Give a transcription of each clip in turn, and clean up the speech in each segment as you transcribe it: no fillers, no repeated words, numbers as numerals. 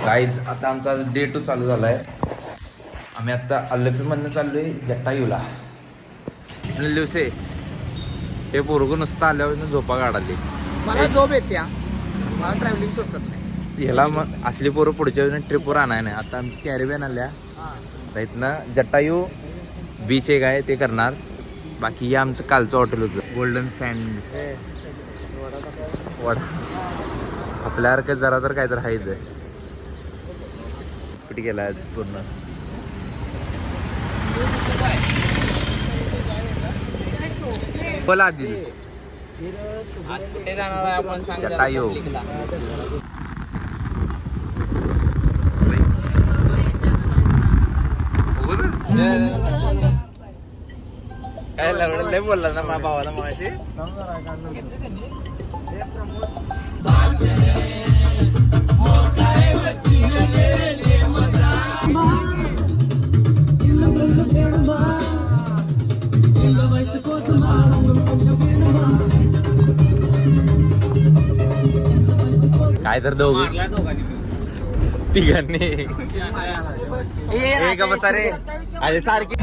Guys आता आमचा day 2 चालू झाला आहे. आम्ही आता अल्लपीमधनं चाललो आहे जटायूला. दिवसे हे पोरगं नुसतं आल्यावर झोपा काढाली. मला झोप येते, मला ट्रॅव्हलिंग सोसत नाही. ह्याला मग असली पोरं पुढच्या वेळेस ट्रिपवर आणाय नाही. आता आमची कॅरिबॅन आल्या तर इथनं जटायू बीच एक आहे ते करणार. बाकी हे आमचं कालचं हॉटेल होतं गोल्डन सँड वडा. आपल्यासारखं जरा तर काय तर हायच आहे. कुठे गेला आज पूर्ण बोला आधी आज कुठे जाणार आहे आपण सांग जरा जटायू. publicला. काय लवडं लय बोलला ना माझ्या भावाला मागाशी. काय तर मारला दोघांनी मिळून. तिघांनी ए, एक बसा रे. अरे सारखी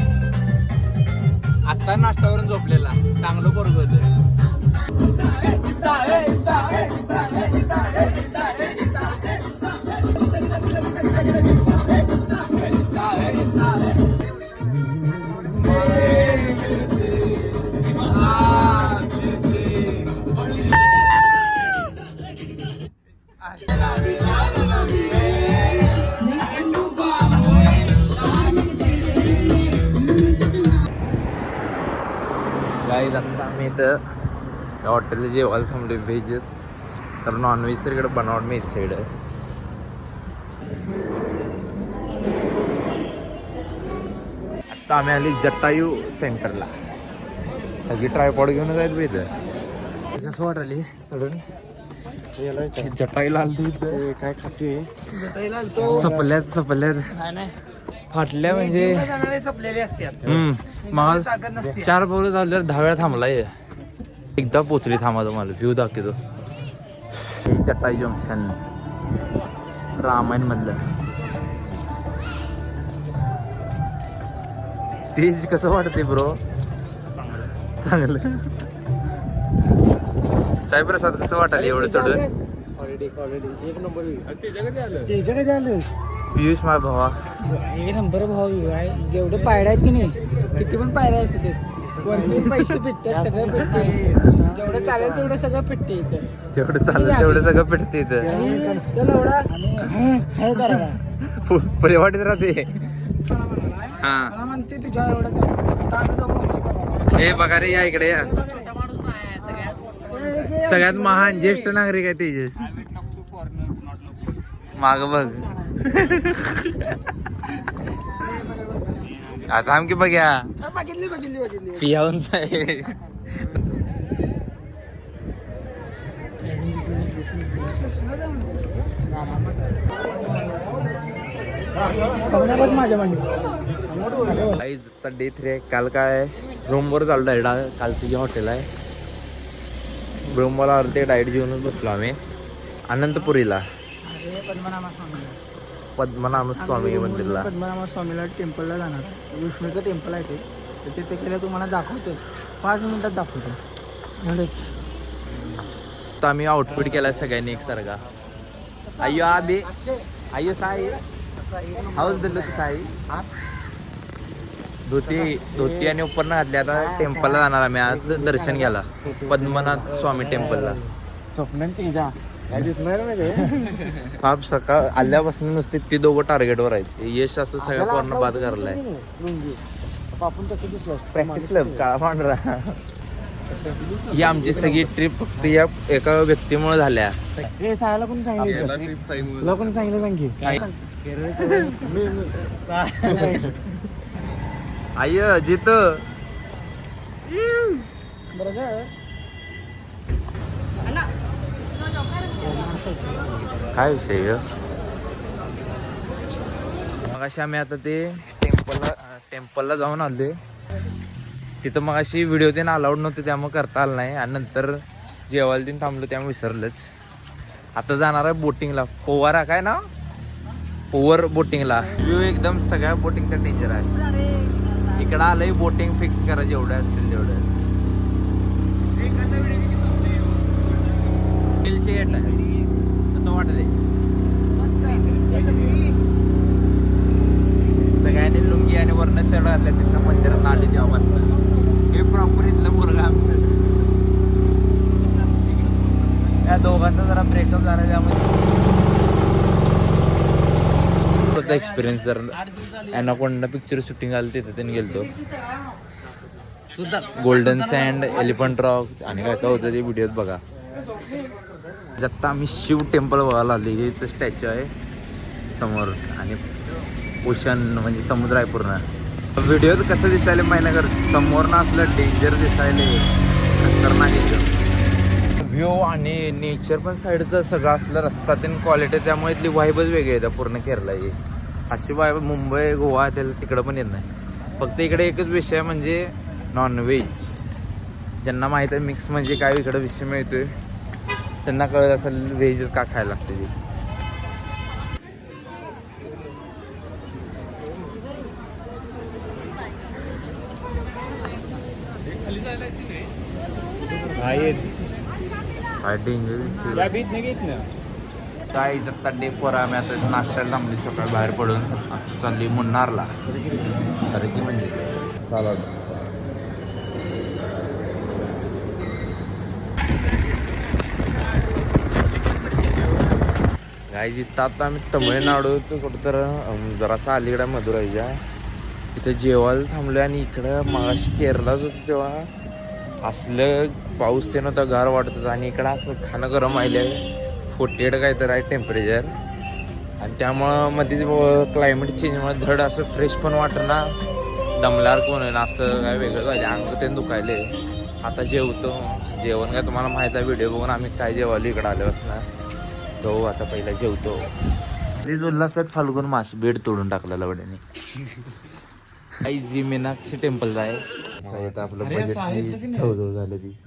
आता नाश्त्यावरून झोपलेला चांगलं पोरग होतं. गाईज आता आम्ही इथं हॉटेलला जेवायला थांबलो व्हेजच. तर नॉनव्हेज तर इकडे बनावट मेस साईड आहे. आता आम्ही आली जटायू सेंटरला. सगळी ट्रायपॉड घेऊन जायचं बी इथं. कसं वाटली चढून जटायूला आली इथं. काय खाते सपल्यात नाही फाटल्या म्हणजे जाणारे सपलेले असतात. मग ताकद नसते. 4 पावलं चालल्यावर 10 वेळा थांबलाय. एकदा पोचली थांबा तुम्हाला व्ह्यू दाखवतो. जटायू जंक्शन रामायण मधलं. तेच कसं वाटते ब्रो. चांगलं साईप्रसाद कसं वाटायला एवढं चढून. ऑलरेडी एक नंबर त्याच्या कधी आलं पियुष माझा भावा एक नंबर भाव जेवढे पायऱ्या आहेत की नाही किती पण पायऱ्या असू देत वरती पैसे भेटतात सगळं भेटते. जेवढं चालेल तेवढं सगळं भेटते इथं. जेवढं चाललं तेवढं सगळं पेटते इथं. आणि त्याला एवढा हे करायला परिवाटीत राहते. हा मला म्हणते तुझ्या एवढं आता आम्ही दोघं उंची करायला. हे बघा रे या इकडे या. छोटा माणूस नाही सगळ्यात सगळ्यात महान ज्येष्ठ नागरिक आहे तेजस. माग बघ आता आम की बघ्या बघितली पियाऊनच आहे. माझ्या मांडी आता डे 3 आहे. काल काय रूमवर चालू डायरेक्ट. कालचं जे हॉटेल आहे रूमवर अर्धे डायट जेवूनच बसलो आम्ही. अनंतपुरीला पद्मनाभ स्वामी मंदिरला. पद्मनाभ स्वामीला टेम्पलला जाणार आहे. विष्णूचं टेम्पल आहे ते. तर तिथे केलं तुम्हाला दाखवतो 5 मिनिटात दाखवतो एवढेच. तर आम्ही आउटफिट केलाय सगळ्यांनी एकसारखा. अय्यो आबे अय्यो साई हाऊस दिलं तू साई. धोती आणि उपरण घातली. आता टेम्पलला जाणार आम्ही आज दर्शन घ्यायला पद्मनाथ स्वामी टेम्पलला. स्वप्न तेजा काय दिसणार नाही फार सकाळ आल्यापासून नुसते ते दोघं टार्गेटवर आहेत. यश असं सगळ्या पोरांना बाद करलाय. आपण तसं दिसलो प्रॅक्टिस क्लब काळा पांढरा. ही आमची सगळी ट्रिप फक्त या एका व्यक्तीमुळे झाल्या. हे सायला कोणी सांगितलं तुला कोणी सांगितलं सांग आय जित काय विषय. मग अशी आम्ही आता ते टेम्पलला जाऊन आले. तिथं मग अशी व्हिडिओ ते अलाउड नव्हते त्यामुळे करता आलं नाही. आणि नंतर जेवायला तीन थांबलो त्यामुळे विसरलंच. आता जाणार आहे बोटिंगला. पोवारा काय ना ओव्हर बोटिंगला व्ह्यू एकदम सगळ्या बोटिंगचा डेंजर आहे. इकडं आलंय बोटिंग फिक्स करा जेवढे असतील तेवढे. असं वाटतंय सगळ्यांनी लुंगी आणि वर्ण शर्ट घातल्या तिथं मंदिरात आली तेव्हा बसलं. हे प्रॉपर इथलं मुलगा या दोघांचा जरा ब्रेकअप झाला त्यामध्ये एक्सपिरियन्स. जर ॲनाकोंडा पिक्चर शूटिंग आलं तिथे त्यांनी गेलतो सुद्धा. गोल्डन सँड, एलिफंट रॉक आणि काय काय होतं ते व्हिडिओत बघा. जत्ता आम्ही शिव टेम्पल बघायला आले. इथं स्टॅच्यू आहे समोर आणि ओशन म्हणजे समुद्र आहे पूर्ण. व्हिडिओत कसं दिसायला माहिती कर समोर ना असलं डेंजर दिसायला खतरनाक एकदम व्ह्यू आणि नेचर पण साईडचं सगळं असलं रस्ता त्यांनी क्वालिटी त्यामुळे इथली वाईबच वेगळी येतं पूर्ण केरळाची. अशी वाईब मुंबई गोवा त्याला तिकडं पण येत नाही. फक्त इकडे एकच विषय म्हणजे नॉनव्हेज. ज्यांना माहीत आहे मिक्स म्हणजे काय इकडं विषय मिळतोय त्यांना कळत असेल व्हेज का खायला लागते ती. काय डेंजर दिसते काय. जत्ता डे 4 आम्ही आता नाश्त्याला थांबली सकाळी बाहेर पडून. आता चालली मुन्नारला. सरकी म्हणजे सालाड. काय जिथं आता आम्ही तमिळनाडू कुठं तर जरासं अलीकडे मदुराईच्या इथं जेवायला थांबलो आणि इकडं मागाशी केरळात होतं तेव्हा असलं पाऊस ते नव्हता गार वाटत होता आणि इकडं असं खाणं गरम आलं 48 काय तर आहे टेम्परेचर. आणि त्यामुळं मध्येच क्लायमेट चेंजमुळे धड असं फ्रेश पण वाटना दमल्यावर कोण असं काय वेगळं झालं. अंग ते दुखायले. आता जेवतो. जेवण काय तुम्हाला माहीत आहे व्हिडिओ बघून आम्ही काय जेवायला इकडं आलो असणार. तो आता पहिला जेवतो. ते उल्हासपेठ फाल्गुन मास बेड तोडून टाकलेला वड्याने. काही जी मीनाक्षी टेम्पल आहे आपलं बजेट चव झालं ती.